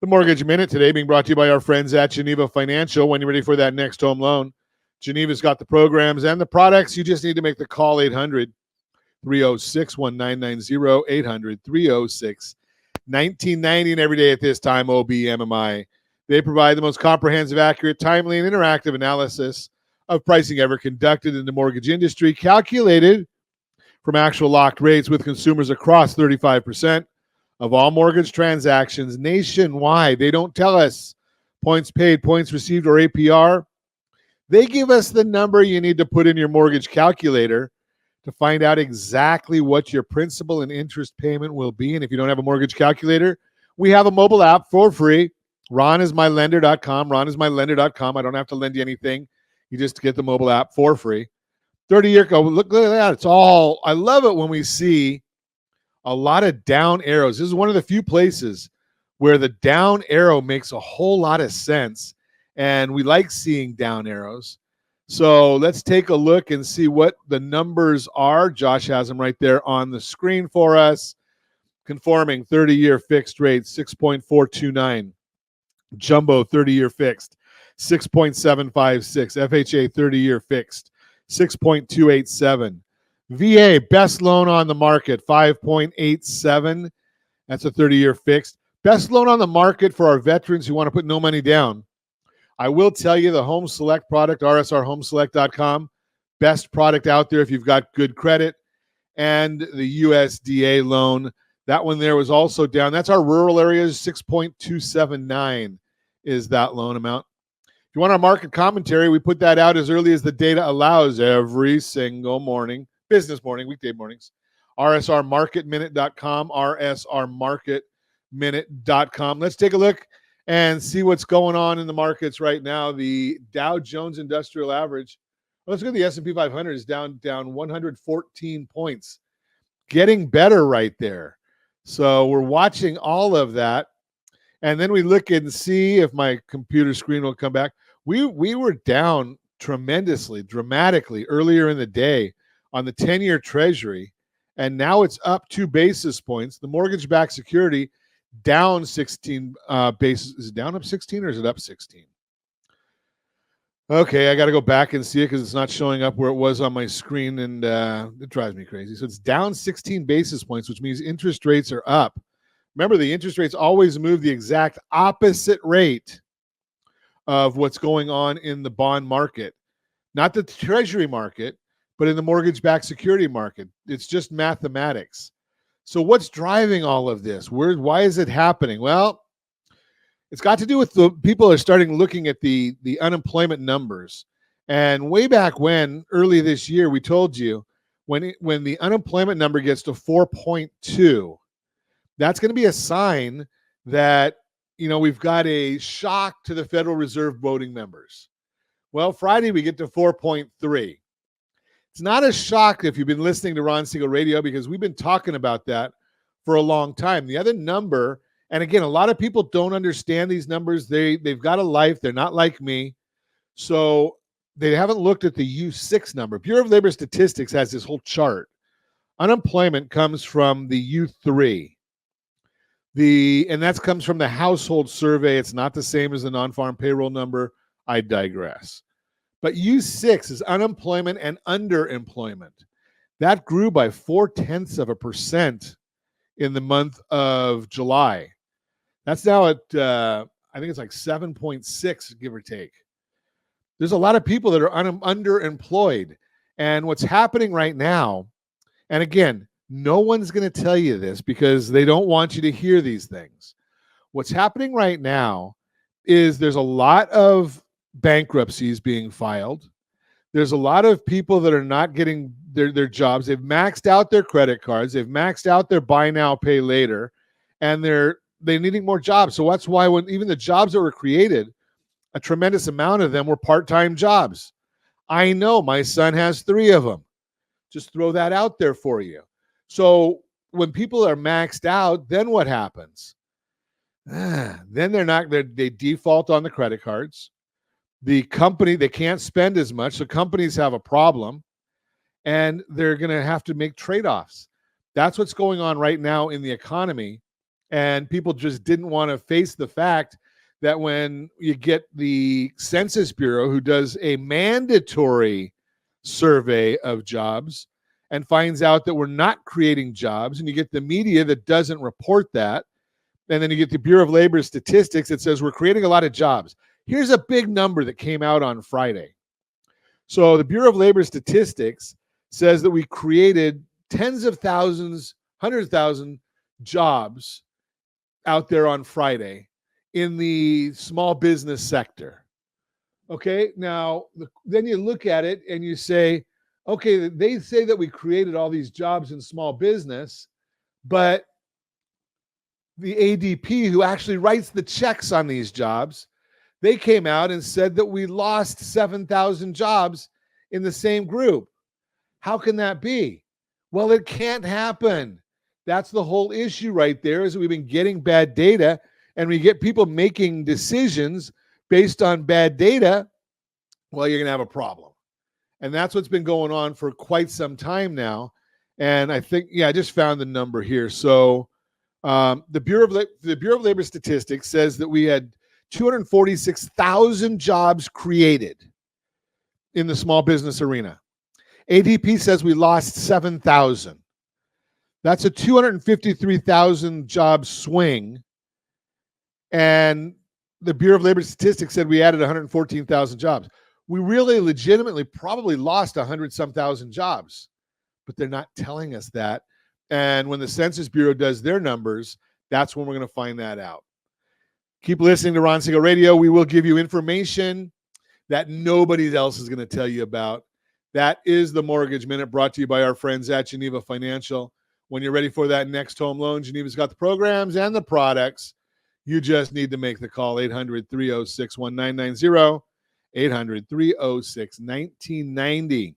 The Mortgage Minute today being brought to you by our friends at Geneva Financial. When you're ready for that next home loan, Geneva's got the programs and the products. You just need to make the call. 800-306-1990, 800-306-1990. And every day at this time, OBMMI. They provide the most comprehensive, accurate, timely, and interactive analysis of pricing ever conducted in the mortgage industry, calculated from actual locked rates with consumers across 35% of all mortgage transactions nationwide. They don't tell us points paid, points received, or APR. They give us the number you need to put in your mortgage calculator to find out exactly what your principal and interest payment will be. And if you don't have a mortgage calculator, we have a mobile app for free. RonIsMyLender.com. RonIsMyLender.com. I don't have to lend you anything. You just get the mobile app for free. 30-year, look at that. It's all, I love it when we see a lot of down arrows. This is one of the few places where the down arrow makes a whole lot of sense, and we like seeing down arrows. So let's take a look and see what the numbers are. Josh has them right there on the screen for us. Conforming 30-year fixed rate, 6.429. Jumbo 30-year fixed, 6.756. FHA 30-year fixed, 6.287. VA, best loan on the market, 5.87. That's a 30-year fixed. Best loan on the market for our veterans who want to put no money down. I will tell you the Home Select product, rsrhomeselect.com, best product out there if you've got good credit. And the USDA loan, that one there was also down. That's our rural areas, 6.279 is that loan amount. If you want our market commentary, we put that out as early as the data allows every single morning. Business morning, weekday mornings. rsrmarketminute.com, rsrmarketminute.com. Let's take a look and see what's going on in the markets right now. The Dow Jones Industrial Average, let's go to the S&P 500, is down 114 points. Getting better right there. So we're watching all of that. And then we look and see if my computer screen will come back. We were down tremendously, dramatically earlier in the day on the 10-year Treasury, and now it's up 2 basis points. The mortgage-backed security down 16 basis. Is it down up 16 or is it up 16? Okay, I got to go back and see it because it's not showing up where it was on my screen, and it drives me crazy. So it's down 16 basis points, which means interest rates are up. Remember, the interest rates always move the exact opposite rate of what's going on in the bond market. Not the Treasury market, but in the mortgage-backed security market. It's just mathematics. So what's driving all of this? Why is it happening? Well, it's got to do with the people are starting looking at the unemployment numbers. And way back when, early this year, we told you when the unemployment number gets to 4.2, that's going to be a sign that, we've got a shock to the Federal Reserve voting members. Well, Friday we get to 4.3. It's not a shock if you've been listening to Ron Siegel Radio, because we've been talking about that for a long time. The other number, and again, a lot of people don't understand these numbers. They've got a life. They're not like me. So they haven't looked at the U6 number. Bureau of Labor Statistics has this whole chart. Unemployment comes from the U3. And that comes from the household survey. It's not the same as the non-farm payroll number. I digress. But U6 is unemployment and underemployment. That grew by 0.4% in the month of July. That's now at, I think it's like 7.6, give or take. There's a lot of people that are underemployed. And what's happening right now, and again, no one's going to tell you this because they don't want you to hear these things. What's happening right now is there's a lot of bankruptcies being filed. There's a lot of people that are not getting their jobs. They've maxed out their credit cards. They've maxed out their buy now, pay later, and they're needing more jobs. So that's why when even the jobs that were created, a tremendous amount of them were part-time jobs. I know my son has 3 of them. Just throw that out there for you. So when people are maxed out, then what happens? Then they default on the credit cards. The company, they can't spend as much, so companies have a problem, and they're going to have to make trade-offs. That's what's going on right now in the economy, And people just didn't want to face the fact that when you get the Census Bureau, who does a mandatory survey of jobs and finds out that we're not creating jobs, and you get the media that doesn't report that, and then you get the Bureau of Labor Statistics that says we're creating a lot of jobs. Here's a big number that came out on Friday. So the Bureau of Labor Statistics says that we created tens of thousands, 100,000 jobs out there on Friday in the small business sector. Okay, now then you look at it and you say, okay, they say that we created all these jobs in small business, but the ADP, who actually writes the checks on these jobs, they came out and said that we lost 7,000 jobs in the same group. How can that be? Well, it can't happen. That's the whole issue right there, is we've been getting bad data, and we get people making decisions based on bad data. Well, you're going to have a problem. And that's what's been going on for quite some time now. And I think, I just found the number here. So the Bureau of Labor Statistics says that we had 246,000 jobs created in the small business arena. ADP says we lost 7,000. That's a 253,000 job swing. And the Bureau of Labor Statistics said we added 114,000 jobs. We really legitimately probably lost 100-some thousand jobs, but they're not telling us that. And when the Census Bureau does their numbers, that's when we're going to find that out. Keep listening to Ron Siegel Radio. We will give you information that nobody else is going to tell you about. That is the Mortgage Minute, brought to you by our friends at Geneva Financial. When you're ready for that next home loan, Geneva's got the programs and the products. You just need to make the call, 800-306-1990, 800-306-1990.